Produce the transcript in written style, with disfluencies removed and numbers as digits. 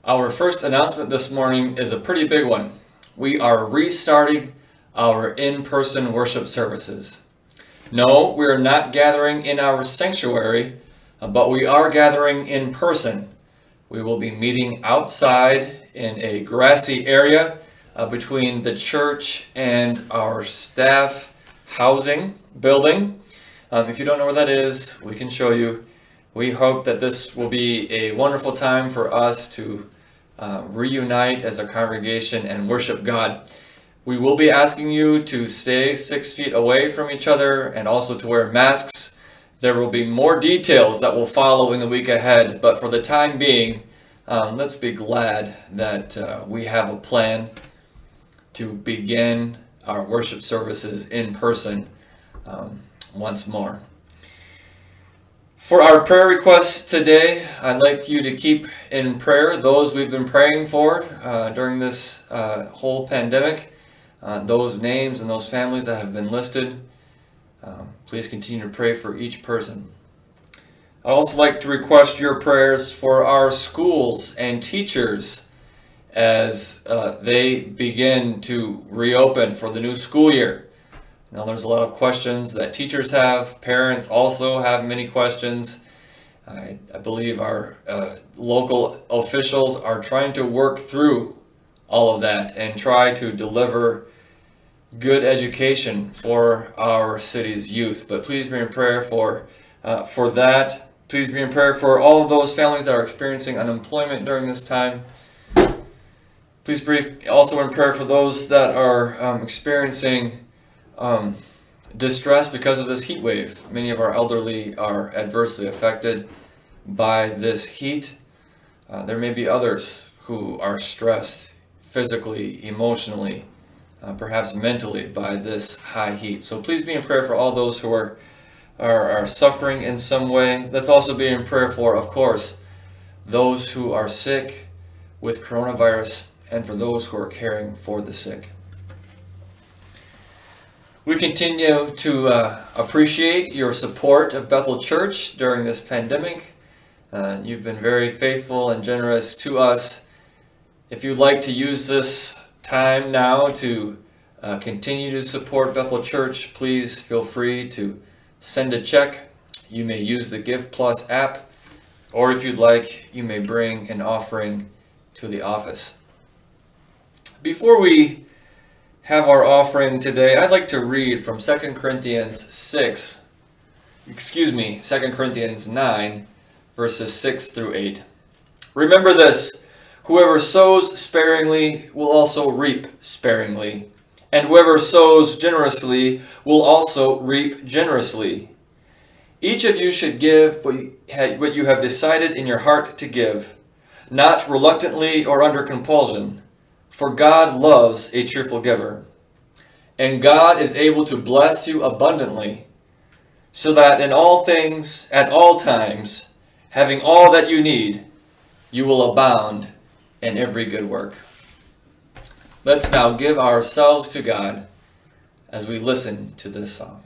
Our first announcement this morning is a pretty big one. We are restarting our in-person worship services. No, we're not gathering in our sanctuary, but we are gathering in person. We will be meeting outside in a grassy area between the church and our staff housing building. If you don't know where that is, we can show you. We hope that this will be a wonderful time for us to reunite as a congregation and worship God. We will be asking you to stay 6 feet away from each other and also to wear masks. There will be more details that will follow in the week ahead, but for the time being, let's be glad that we have a plan to begin our worship services in person once more. For our prayer requests today, I'd like you to keep in prayer those we've been praying for during this whole pandemic, those names and those families that have been listed. Please continue to pray for each person. I'd also like to request your prayers for our schools and teachers as they begin to reopen for the new school year. Now, there's a lot of questions that teachers have. Parents also have many questions. I believe our local officials are trying to work through all of that and try to deliver good education for our city's youth. But please be in prayer for that. Please be in prayer for all of those families that are experiencing unemployment during this time. Please be also in prayer for those that are experiencing distress because of this heat wave. Many of our elderly are adversely affected by this heat. There may be others who are stressed physically, emotionally, perhaps mentally by this high heat. So please be in prayer for all those who are suffering in some way. Let's also be in prayer for, of course, those who are sick with coronavirus and for those who are caring for the sick. We continue to appreciate your support of Bethel Church during this pandemic. You've been very faithful and generous to us. If you'd like to use this time now to continue to support Bethel Church, please feel free to send a check. You may use the Give Plus app, or if you'd like, you may bring an offering to the office. Before we have our offering today, I'd like to read from 2 Corinthians 9, verses 6 through 8. Remember this, whoever sows sparingly will also reap sparingly, and whoever sows generously will also reap generously. Each of you should give what you have decided in your heart to give, not reluctantly or under compulsion, for God loves a cheerful giver. And God is able to bless you abundantly, so that in all things, at all times, having all that you need, you will abound in every good work. Let's now give ourselves to God as we listen to this song.